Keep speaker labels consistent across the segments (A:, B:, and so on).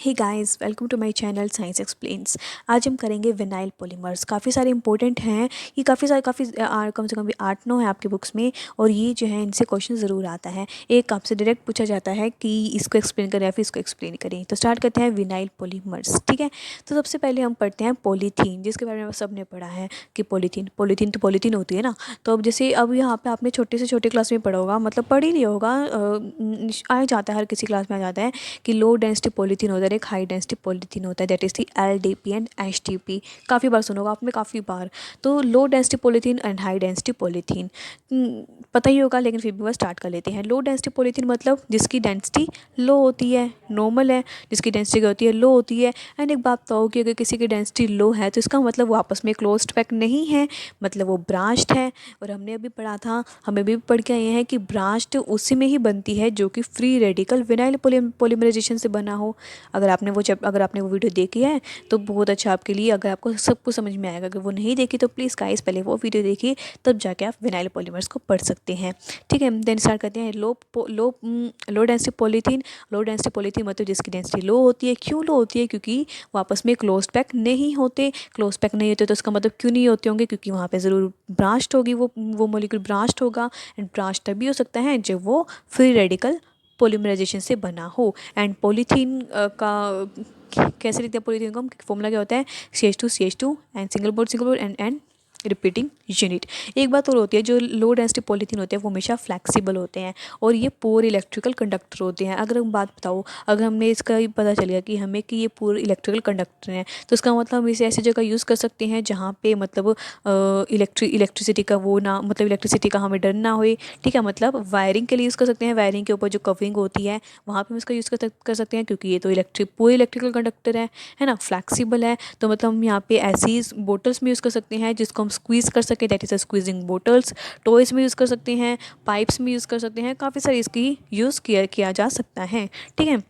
A: Hey guys, welcome to my channel science explains. आज हम करेंगे विनाइल पॉलीमर्स। काफ़ी सारे इंपॉर्टेंट हैं ये, कम से कम भी 8-9 है आपकी बुक्स में। और ये जो है इनसे क्वेश्चन ज़रूर आता है। एक आपसे डायरेक्ट पूछा जाता है कि इसको एक्सप्लेन करें या फिर इसको एक्सप्लेन करें। तो स्टार्ट करते हैं विनाइल पॉलीमर्स। ठीक है, तो सबसे पहले हम पढ़ते हैं पॉलीथीन, जिसके बारे में सब ने पढ़ा है कि पॉलीथीन पॉलीथीन तो पॉलीथीन होती है ना। तो अब जैसे अब यहाँ पे आपने छोटे से छोटे क्लास में पढ़ा होगा, मतलब पढ़ ही लिया होगा, आ जाता है, हर किसी क्लास में आ जाता है कि लो डेंसिटी पॉलीथीन होता है, एक हाई डेंसिटी पॉलीथीन होता है, that is the LDP and HDP। काफ़ी बार सुना होगा आपने, काफ़ी बार। तो low density polythene and high density polythene पता ही होगा, लेकिन फिर भी वह स्टार्ट कर लेते हैं। लो डेंसिटी पॉलीथीन मतलब जिसकी डेंसिटी लो होती है, नॉर्मल है, जिसकी डेंसिटी होती है लो होती है। एंड एक बात तो कि अगर किसी की डेंसिटी लो है तो इसका मतलब वो आपस में क्लोज्ड पैक नहीं है, मतलब वो ब्रांच्ड है। और हमने अभी पढ़ा था, हमें भी पढ़ के आए हैं कि ब्रांच्ड उसी में ही बनती है जो कि फ्री रेडिकल विनाइल पॉलीमराइजेशन से बना हो। अगर आपने वो वीडियो देखी है तो बहुत अच्छा आपके लिए, अगर आपको सब कुछ समझ में आएगा। अगर वो नहीं देखी तो प्लीज़ गाइस पहले वो वीडियो देखिए, तब जाके आप विनाइल पॉलीमर्स को पढ़ सकते हैं। ठीक है, देन स्टार्ट करते हैं। Low density polythene. Low density polythene मतलब जिसकी डेंसिटी लो होती है। क्यों लो होती है? क्योंकि वो आपस में क्लोज पैक नहीं होते। क्लोज पैक नहीं होते तो इसका मतलब क्यों नहीं होते होंगे? क्योंकि वहाँ पे ज़रूर ब्रांच्ड होगी, वो मॉलिक्यूल ब्रांच्ड होगा। एंड ब्रांच तभी हो सकता है जब वो फ्री रेडिकल पॉलीमराइजेशन से बना हो। एंड पॉलीथीन का कैसे लिखते हैं? पॉलीथीन का फॉर्मूला क्या होता है? CH2 and single bond and repeating unit. एक बात और होती है, जो लो डेंसिटी पॉलीथीन होते हैं वो हमेशा फ्लैक्सिबल होते हैं और ये पूरे इलेक्ट्रिकल कंडक्टर होते हैं। अगर हम बात बताओ, अगर हमने इसका पता चल गया कि हमें कि ये पूरे इलेक्ट्रिकल कंडक्टर हैं, तो इसका मतलब हम इसे ऐसी जगह यूज़ कर सकते हैं जहाँ पे मतलब इलेक्ट्रिसिटी का वो ना, मतलब इलेक्ट्रिसिटी का हमें डर ना होए। ठीक है, मतलब वायरिंग के लिए यूज़ कर सकते हैं। वायरिंग के ऊपर जो कवरिंग होती है वहाँ पे हम इसका यूज़ कर सकते हैं, क्योंकि ये तो पूरे इलेक्ट्रिकल कंडक्टर है ना, फ्लैक्सिबल है। तो मतलब हम यहाँ पे ऐसी बोटल्स में यूज़ कर सकते हैं जिसको हम स्क्वीज़ कर सकें, that is a squeezing bottles. Toys में यूज़ कर सकते हैं, पाइप्स में यूज़ कर सकते हैं, काफ़ी सारी इसकी यूज़ किया जा सकता है। ठीक है,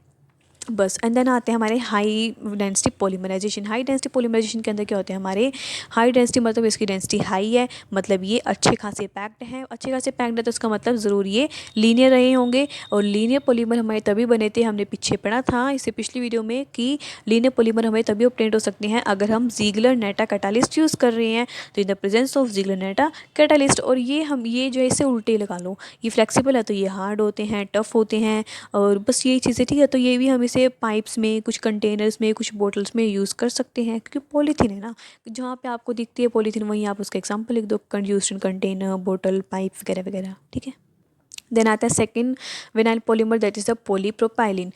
A: बस। एंड देन आते हैं हमारे high density polymerization. High density polymerization के अंदर क्या होते हैं हमारे? हाई डेंसिटी मतलब इसकी डेंसिटी हाई है, मतलब ये अच्छे खासे पैक्ड है। अच्छे खासे पैक्ड है तो इसका मतलब ज़रूर ये लीनियर रहे होंगे। और लीनियर पॉलीमर हमारे तभी बने थे, हमने पीछे पढ़ा था इससे पिछली वीडियो में, कि लीनियर पॉलीमर हमें तभी ऑब्टेन हो सकते हैं अगर हम ज़ीग्लर-नैटा कैटालिस्ट यूज़ कर रहे हैं, तो in the presence of Ziegler Natta catalyst. और ये जो है इसे उल्टे लगा लो, ये फ्लेक्सिबल है तो ये हार्ड होते हैं, टफ होते हैं, और बस यही चीज़ें। ठीक है, तो ये भी हम इसे पाइप्स में, कुछ कंटेनर्स में, कुछ बोटल्स में यूज़ कर सकते हैं, क्योंकि पॉलीथीन है ना। जहाँ पे आपको दिखती है पॉलीथीन वहीं आप उसका एग्जांपल लिख दो, कंड्यूस्ड कंटेनर, बोतल, पाइप वगैरह वगैरह। ठीक है, देन आता है second vinyl polymer, that is the polypropylene.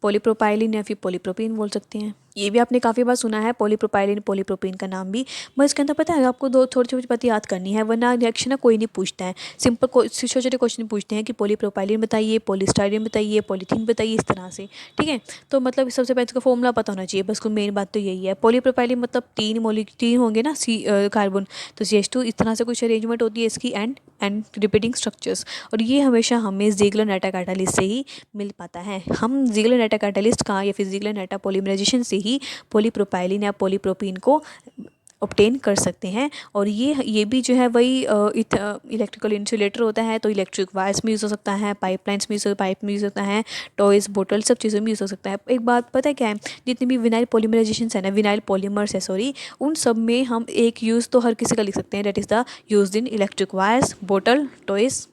A: Polypropylene या फिर पॉलीप्रोपीन बोल सकते हैं। ये भी आपने काफ़ी बार सुना है, पॉलीप्रोपाइलिन, पॉलीप्रोपीन का नाम भी। बस इसके अंदर पता है आपको दो थोड़ी छोटी बातें याद करनी है, वरना रिएक्शन ना कोई नहीं पूछता है। सिंपल छोटे छोटे क्वेश्चन पूछते हैं कि पॉलीप्रोपाइलिन बताइए, पॉलीस्टाइरीन बताइए, पॉलीथीन बताइए, इस तरह से। ठीक है, तो मतलब सबसे पहले इसका फॉर्मूला पता होना चाहिए, बस कोई मेन बात तो यही है। पॉलीप्रोपाइलिन मतलब तीन होंगे ना, कार्बन, तो CH2, इस तरह से कुछ अरेंजमेंट होती है इसकी, एंड रिपीटिंग स्ट्रक्चर्स। और ये हमेशा हमें ज़ीग्लर-नैटा कैटालिस्ट से ही मिल पाता है। हम ज़ीग्लर-नैटा कैटालिस्ट का या फिर ज़ीग्लर-नैटा पॉलीमराइजेशन से ही पॉलीप्रोपाइलिन या पॉलीप्रोपीन को ऑब्टेन कर सकते हैं। और ये भी जो है वही इलेक्ट्रिकल इंसुलेटर होता है, तो इलेक्ट्रिक वायर्स में यूज़ हो सकता है, पाइपलाइंस में पाइप में यूज़ होता है, टॉयज़, बोटल, सब चीज़ों में यूज़ हो सकता है। एक बात पता है क्या है? जितनी भी विनाइल पॉलीमराइजेशन है ना, विनाइल पॉलीमर्स है सॉरी, उन सब में हम एक यूज़ तो हर किसी का लिख सकते हैं, that is the use in electric wires, bottle, toys.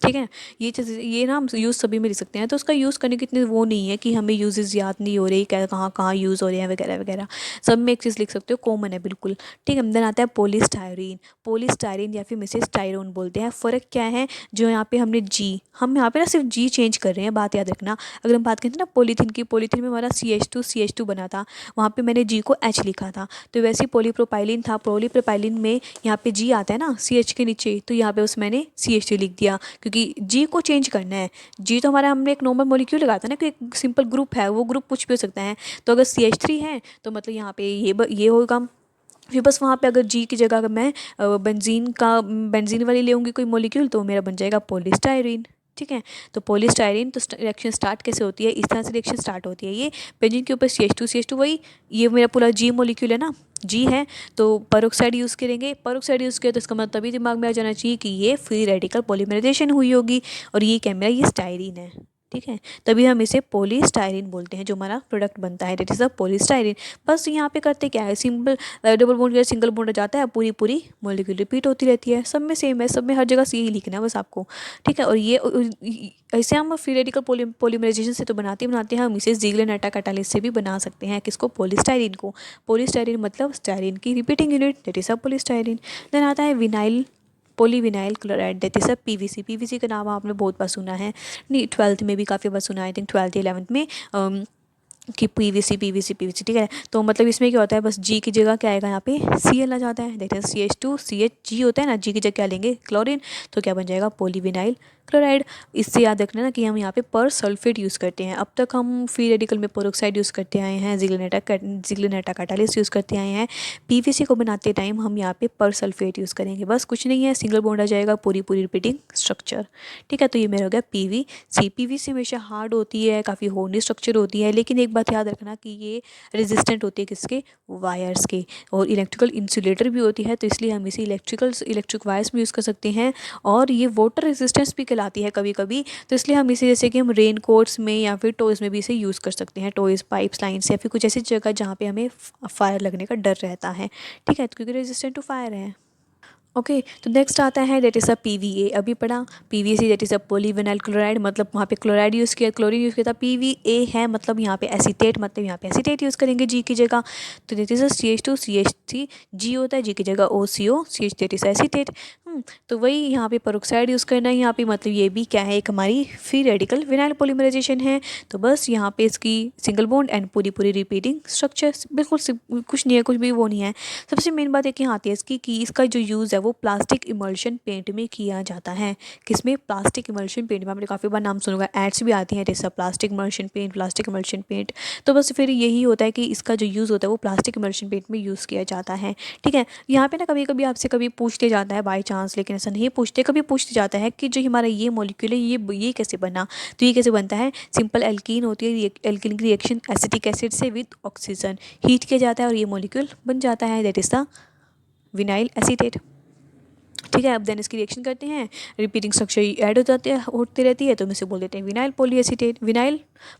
A: ठीक है, ये चीज़, ये ना हम यूज़ सभी में लिख सकते हैं। तो उसका यूज़ करने की इतनी वो नहीं है कि हमें यूजेस याद नहीं हो रही, क्या कहाँ कहाँ यूज़ हो रहे हैं वगैरह वगैरह। सब में एक चीज़ लिख सकते हो, कॉमन है बिल्कुल। ठीक है, देन आता है पॉलीस्टायरीन। पॉलीस्टायरीन या फिर मिसेस टायरोन बोलते हैं। फ़र्क क्या है? जो यहाँ पे हम यहाँ पे ना सिर्फ जी चेंज कर रहे हैं, बात याद रखना। अगर हम बात करते हैं ना पॉलीथीन की, पॉलीथीन में हमारा CH2 बना था, वहाँ पे मैंने जी को H लिखा था। तो वैसे ही पॉलीप्रोपाइलिन था, पॉलीप्रोपाइलिन में यहाँ पे जी आता है ना CH के नीचे, तो यहाँ पे उस मैंने CH2 लिख दिया, क्योंकि जी को चेंज करना है। जी तो हमारा, हमने एक नॉर्मल मॉलिक्यूल लगाया था ना, कि एक सिंपल ग्रुप है, वो ग्रुप कुछ भी हो सकता है। तो अगर CH3 है तो मतलब यहाँ पे ये होगा। फिर बस वहाँ पे अगर जी की जगह अगर मैं बेंजीन वाली लेंगी कोई मॉलिक्यूल, तो मेरा बन जाएगा पॉलीस्टायरीन। ठीक है, तो पॉलीस्टायरीन, तो रिएक्शन स्टार्ट कैसे होती है? इस तरह से रिएक्शन स्टार्ट होती है। ये बेंजीन के ऊपर CH2 वही, ये मेरा पूरा जी मॉलिक्यूल है ना, जी है, तो पेरोक्साइड यूज़ करेंगे। पेरोक्साइड यूज़ किया तो इसका मतलब तभी दिमाग में आ जाना चाहिए कि ये फ्री रेडिकल पॉलीमराइजेशन हुई होगी, और ये क्या मेरा, ये स्टायरीन है। ठीक है, तभी हम इसे पॉलीस्टायरीन बोलते हैं जो हमारा प्रोडक्ट बनता है, दैट इज़ अ पॉलीस्टायरीन। बस यहाँ पे करते क्या है, सिंपल डबल बॉन्ड या सिंगल बॉन्ड जाता है, पूरी पूरी मॉलिक्यूल रिपीट होती रहती है, सब में सेम है, सब में हर जगह सी ही लिखना है बस आपको, ठीक है। और ये ऐसे हम फ्री रेडिकल पॉलीमराइजेशन से तो बनाते हैं, हम इसे ज़िगलर-नाटा कैटालिस्ट से भी बना सकते हैं। किसको? पॉलीस्टायरीन को। पॉलीस्टायरीन मतलब स्टायरीन की repeating unit, that is a polystyrene. Then आता है vinyl polyvinyl chloride, that is a PVC. PVC का नाम आपने बहुत बार सुना है, नहीं 12th में भी काफ़ी बार सुना है, आई थिंक 12th 11th में कि पीवीसी पीवीसी पीवीसी, ठीक है। तो मतलब इसमें क्या होता है, बस जी की जगह क्या आएगा यहाँ पे Cl आ जाता है, दैट इज CH2CHG होता है ना, जी की जगह क्या लेंगे, क्लोरीन, तो क्या बन जाएगा, पॉलीविनाइल क्लोराइड। इससे याद रखना ना कि हम यहाँ पे पर सल्फेट यूज़ करते हैं। अब तक हम फ्री रेडिकल में पेरोक्साइड यूज़ करते आए हैं, ज़िगलर-नाटा कैटालिस्ट यूज़ करते आए हैं। पीवीसी को बनाते टाइम हम यहाँ पे पर सल्फेट यूज़ करेंगे, बस कुछ नहीं है, सिंगल बॉन्ड आ जाएगा, पूरी पूरी रिपीटिंग स्ट्रक्चर, ठीक है। तो ये मेरा हो गया पीवीसी। पीवीसी हमेशा हार्ड होती है, काफ़ी होनी स्ट्रक्चर होती है, लेकिन एक बात याद रखना कि ये रेजिस्टेंट होती है किसके, वायर्स के, और इलेक्ट्रिकल इंसुलेटर भी होती है, तो इसलिए हम इसे इलेक्ट्रिक वायर्स में यूज़ कर सकते हैं। और ये वाटर रेजिस्टेंस भी कहलाती है कभी कभी, तो इसलिए हम इसे जैसे कि हम रेन कोट्स में या फिर टॉयज़ में भी इसे यूज़ कर सकते हैं, टॉयज़, पाइप्स, लाइन्स या फिर कुछ ऐसी जगह जहाँ पे हमें फायर लगने का डर रहता है, ठीक है, क्योंकि रेजिस्टेंट टू फायर है। ओके, तो नेक्स्ट आता है दैट इज़ अ PVA। अभी पढ़ा PVC, that is a polyvinyl chloride, मतलब वहाँ पे क्लोराइड यूज़ किया, क्लोरीन यूज़ किया था। PVA है मतलब यहाँ पे एसीटेट, मतलब यहाँ पे एसीटेट यूज़ करेंगे जी की जगह, तो दैट इज़ अ CH2CH3, जी होता है, जी की जगह OCO, CH, that is acetate. तो वही यहाँ पे पेरोक्साइड यूज़ करना है यहाँ पे, मतलब ये भी क्या है, एक हमारी फ्री रेडिकल विनाइल पॉलीमराइजेशन है। तो बस यहाँ पे इसकी सिंगल बॉन्ड एंड पूरी पूरी रिपीटिंग स्ट्रक्चर, बिल्कुल कुछ नहीं है, कुछ भी वो नहीं है। सबसे मेन बात एक यहाँ आती है इसकी कि इसका जो यूज़ है वो प्लास्टिक इमल्शन पेंट में किया जाता है। किसमें? प्लास्टिक इमल्शन पेंट में। आपने काफ़ी बार नाम सुना होगा, एड्स भी आती हैं जैसा plastic emulsion paint, plastic emulsion paint. तो बस फिर यही होता है कि इसका जो यूज़ होता है वो प्लास्टिक इमल्शन पेंट में यूज़ किया जाता है, ठीक है। यहाँ पे ना कभी कभी आपसे कभी पूछते जाता है बाई चांस, लेकिन ऐसा नहीं पूछते, कभी पूछते जाता है कि जो हमारा ये मॉलिक्यूल है ये कैसे बना, तो ये कैसे बनता है। सिंपल एल्कीन होती है, एल्कीन की रिएक्शन एसिटिक एसिड से विद ऑक्सीजन हीट किया जाता है और ये मॉलिक्यूल बन जाता है, that is the vinyl acetate, ठीक है। अब देन इसकी रिएक्शन करते हैं, रिपीटिंग स्ट्रक्चर ऐड हो जाती है, होती रहती है, तो हम इसे बोल देते हैं vinyl polyacetate, vinyl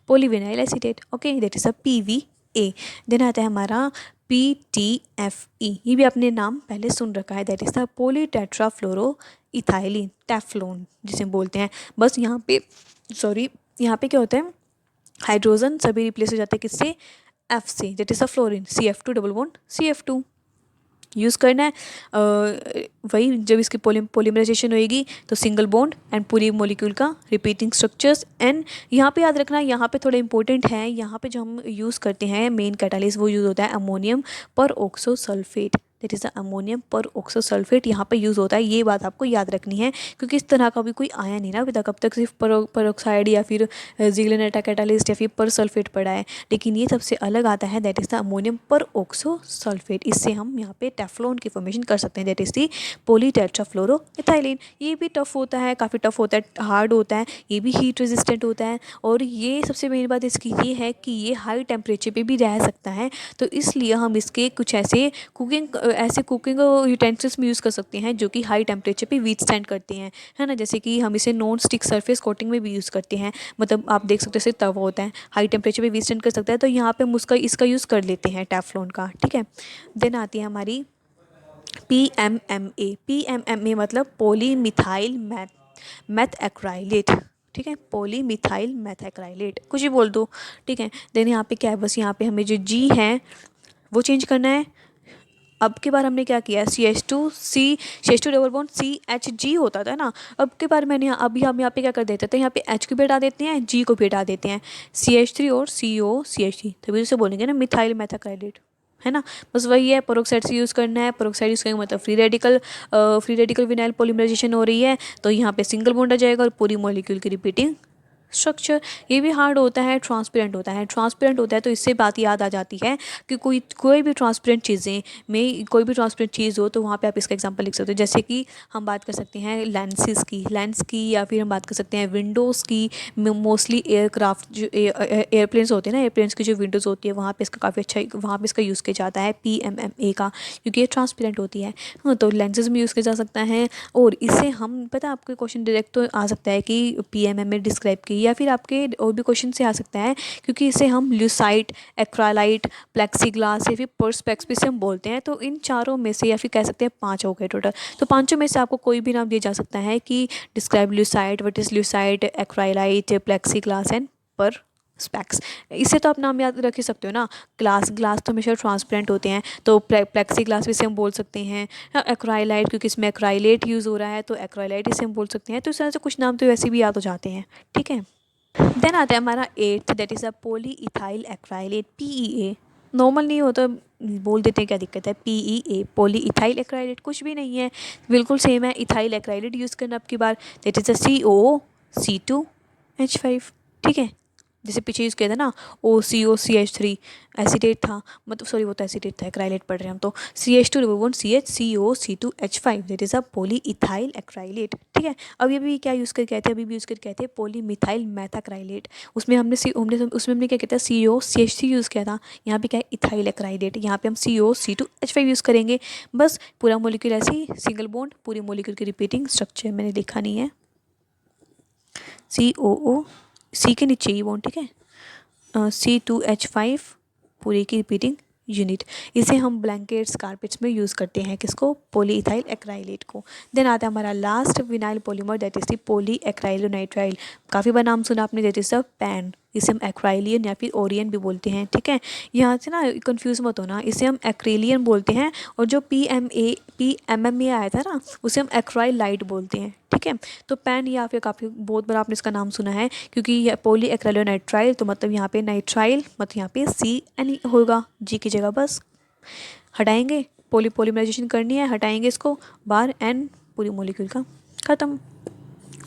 A: polyvinyl acetate, okay, that is a PVA। देन आता है हमारा PTFE, ये भी आपने नाम पहले सुन रखा है, that is the polytetrafluoro ethylene, Teflon जिसे बोलते हैं। बस यहाँ पे यहाँ पे क्या होता है, हाइड्रोजन सभी रिप्लेस हो जाते हैं किससे, F से, that is a fluorine, CF2 double bond CF2 use करना है। वही जब इसकी पॉलीमराइजेशन होएगी तो सिंगल बॉन्ड एंड पूरी मॉलिक्यूल का रिपीटिंग स्ट्रक्चर्स। एंड यहाँ पे याद रखना, यहाँ पे थोड़ा इंपॉर्टेंट है, यहाँ पे जो हम यूज़ करते हैं मेन कैटालिस्ट वो यूज़ होता है अमोनियम पर oxo sulphate, that is the ammonium पर ऑक्सो सल्फेट यहाँ पे यूज़ होता है। ये बात आपको याद रखनी है क्योंकि इस तरह का भी कोई आया नहीं ना अभी तक, अब तक सिर्फ पेरोक्साइड या फिर ज़िगलर-नाटा कैटालिस्ट या फिर पर सल्फेट पड़ा है, लेकिन ये सबसे अलग आता है, दैट इज़ द अमोनियम पर ऑक्सो सल्फेट। इससे हम यहाँ पे टेफ्लॉन की फॉर्मेशन कर सकते हैं, दैट इज़ दी पॉलीटेट्राफ्लोरोइथाइलिन। ये भी टफ होता है, काफ़ी टफ होता है, हार्ड होता है, ये भी हीट रेजिस्टेंट होता है, और ये सबसे मेन बात इसकी ये है कि ये हाई टेम्परेचर पे भी रह सकता है। तो इसलिए हम इसके कुछ ऐसे कुकिंग यूटेंसिल्स में यूज़ कर सकते हैं जो कि हाई टेम्परेचर पे विथस्टैंड करते हैं, है ना। जैसे कि हम इसे नॉन स्टिक सरफेस कोटिंग में भी यूज़ करते हैं, मतलब आप देख सकते हो जैसे तवा होता है, हाई टेम्परेचर पे विथस्टैंड कर सकता है, तो यहाँ पे हम उसका इसका यूज़ कर लेते हैं टेफ्लॉन का, ठीक है। देन आती है हमारी PMMA मतलब पॉलीमिथाइल मैथ एक्राइलेट, ठीक है, पॉलीमिथाइल मैथ एक्राइलेट, कुछ भी बोल दो, ठीक है। देन यहाँ पे क्या है, बस यहाँ पे हमें जो जी है वो चेंज करना है। अब की बार हमने क्या किया, CH2 डबल बॉन्ड CHG होता था ना, अब की बार मैंने अभी हम यहाँ पे क्या कर देते थे, यहाँ पे H को भी हटा देते हैं, G को भी हटा देते हैं, CH3 और COCH3, तभी उसे बोलेंगे ना मिथाइल मैथाक्राइलेट, है ना। बस वही है, पेरोक्साइड से यूज़ करना है, पेरोक्साइड यूज़ करेंगे मतलब फ्री रेडिकल विनाइल पॉलीमराइजेशन हो रही है, तो यहाँ पे सिंगल बॉन्ड आ जाएगा और पूरी मॉलिक्यूल की रिपीटिंग स्ट्रक्चर। ये भी हार्ड होता है, ट्रांसपेरेंट होता है, तो इससे बात याद आ जाती है कि कोई भी ट्रांसपेरेंट चीज़ें में कोई भी ट्रांसपेरेंट चीज़ हो तो वहाँ पे आप इसका एग्जांपल लिख सकते हो, जैसे कि हम बात कर सकते हैं लेंस की, या फिर हम बात कर सकते हैं विंडोज़ की। मोस्टली एयरक्राफ्ट जो एयरप्लेन्स होते हैं ना, एयरप्लेन्स की जो विंडोज़ होती है वहाँ पे इसका काफ़ी अच्छा वहाँ पे इसका यूज़ किया जाता है PMMA का, क्योंकि ये ट्रांसपेरेंट होती है। हाँ, तो लेंसेज में यूज़ किया जा सकता है, और इससे हम पता है आपको क्वेश्चन डायरेक्ट तो आ सकता है कि PMMA डिस्क्राइब की या फिर आपके और भी क्वेश्चन से आ सकता है, क्योंकि इसे हम ल्यूसाइट, एक्राइलाइट, प्लेक्सीग्लास या फिर पर्सपेक्स भी से हम बोलते हैं। तो इन चारों में से, या फिर कह सकते हैं 5 हो गए टोटल, तो पांचों में से आपको कोई भी नाम दिया जा सकता है कि describe Lucite, what is Lucite, Acrylite, Plexiglas and Perspex. इससे तो आप नाम याद रख ही सकते हो ना। ग्लास तो हमेशा ट्रांसपेरेंट होते हैं, तो प्लेक्सी ग्लास भी से हम बोल सकते हैं। एक्राइलाइट, क्योंकि इसमें एक्राइलेट यूज़ हो रहा है, तो एक्राइलाइट इसे हम बोल सकते हैं। तो इस तरह से कुछ नाम तो वैसे भी याद हो जाते हैं, ठीक है। देन आता है हमारा 8th, that is a poly ethyl acrylate, PEA। Normal नहीं हो तो बोल देते हैं, क्या दिक्कत है। PEA, पॉली इथाइल एक्राइलेट, कुछ भी नहीं है, बिल्कुल सेम है। इथाइल एक्राइलेट यूज़ करना आपकी बार, दैट इज़ अ COO-C2H5, ठीक है। जैसे पीछे यूज़ किया था ना, OCOCH3 एसिडेट था, मतलब सॉरी वो तो एसिडेट था, एक्राइलेट पढ़ रहे हैं हम तो। CH2 remove on CH, CO, C2H5, that is a poly ethyl acrylate, ठीक है। अब ये भी क्या यूज़ करके कहते हैं, अभी भी यूज़ करके कहते हैं पॉली मिथाइल मैथाक्राइलेट। उसमें हमने क्या कहता है, COCH3 यूज़ किया था। यहाँ पे क्या है, इथाइल एक्राइलेट, यहाँ पे हम COC2H5 यूज़ करेंगे। बस पूरा मोलिक्यूल ऐसे ही सिंगल बॉन्ड, पूरी मोलिक्यूल की रिपीटिंग स्ट्रक्चर मैंने लिखा नहीं है। COO, C के नीचे ही बॉन्ड, ठीक है। C2H5 पूरी की रिपीटिंग यूनिट। इसे हम ब्लैंकेट्स, कारपेट्स में यूज़ करते हैं, किसको, पॉलीइथाइल एक्राइलेट को। देन आता है हमारा last vinyl polymer, that is the poly acrylonitrile. काफ़ी बार नाम सुना आपने, दैट इज द पैन। इसे हम एक्राइलियन या फिर ओरियन भी बोलते हैं, ठीक है। यहाँ से ना कंफ्यूज मत होना, इसे हम एक्रेलियन बोलते हैं, और जो PMMA आया था ना, उसे हम एक्राइलाइट बोलते हैं, ठीक है। तो पैन या फिर काफ़ी बहुत बार आपने इसका नाम सुना है, क्योंकि ये पॉली एक्राइलोनाइट्राइल, तो मतलब यहाँ पे नाइट्राइल, मतलब यहाँ पे CN होगा, G की जगह बस हटाएंगे, पॉलीमराइजेशन करनी है, हटाएंगे इसको बाहर, N पूरी मोलिक्यूल का ख़त्म।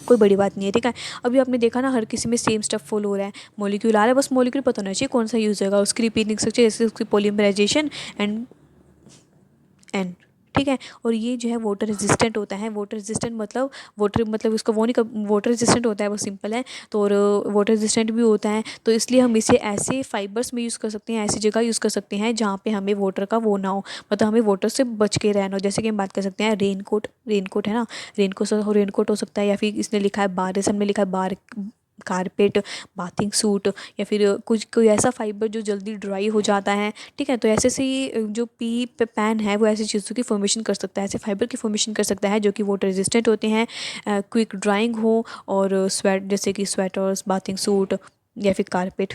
A: कोई बड़ी बात नहीं है, ठीक है। अभी आपने देखा ना, हर किसी में सेम स्टेप फॉलो हो रहा है, मोलिक्यूल आ रहा है, बस मोलिक्यूल पता होना चाहिए कौन सा यूज़ होगा, उसकी रिपीटिंग स्ट्रक्चर, जैसे उसकी पॉलीमराइजेशन एंड N, ठीक है। और ये जो है वाटर रेजिस्टेंट होता है। वाटर रेजिस्टेंट मतलब उसका वो नहीं, वाटर रेजिस्टेंट होता है, वो सिंपल है। तो और वाटर रेजिस्टेंट भी होता है, तो इसलिए हम इसे ऐसे फाइबर्स में यूज़ कर सकते हैं, ऐसी जगह यूज़ कर सकते हैं जहाँ पे हमें वाटर का वो ना हो, मतलब हमें वाटर से बच के रहना हो। जैसे कि हम बात कर सकते हैं रेनकोट है ना, रेनकोट हो सकता है, या फिर इसने लिखा है बार, जैसे हमने लिखा है बार, कारपेट, बाथिंग सूट, या फिर कुछ कोई ऐसा फाइबर जो जल्दी ड्राई हो जाता है, ठीक है। तो ऐसे से जो पैन है, वो ऐसी चीज़ों की फॉर्मेशन कर सकता है, ऐसे फाइबर की फॉर्मेशन कर सकता है जो कि वाटर रेजिस्टेंट होते हैं, क्विक ड्राइंग हो, और जैसे कि स्वेटर्स, बाथिंग सूट, या फिर कारपेट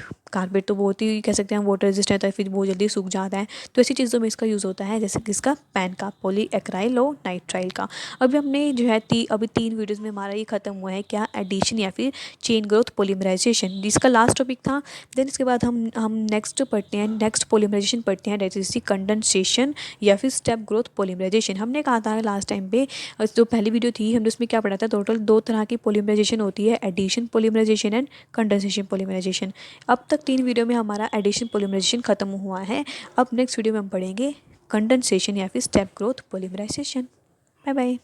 A: तो बहुत ही कह सकते हैं हम वाटर रेजिस्टेंट है, फिर वो जल्दी सूख जाता है। तो ऐसी चीज़ों में इसका यूज़ होता है, जैसे कि इसका पैन का, पॉली एक्राइलोनाइट्राइल का। अभी हमने जो है अभी 3 वीडियोस में हमारा ये खत्म हुआ है, क्या, एडिशन या फिर चेन ग्रोथ पॉलीमराइजेशन, जिसका लास्ट टॉपिक था। देन इसके बाद हम नेक्स्ट पढ़ते हैं, नेक्स्ट पॉलीमराइजेशन पढ़ते हैं, दैट इज कंडेंसेशन या फिर स्टेप ग्रोथ पॉलीमराइजेशन। हमने कहा था लास्ट टाइम पे, जो पहली वीडियो थी, हमने उसमें क्या पढ़ा था, टोटल 2 तरह की पॉलीमराइजेशन होती है, addition polymerization and condensation polymerization. अब तक 3 वीडियो में हमारा एडिशन पॉलीमराइजेशन खत्म हुआ है। अब नेक्स्ट वीडियो में हम पढ़ेंगे कंडेंसेशन या फिर step growth polymerization. Bye bye.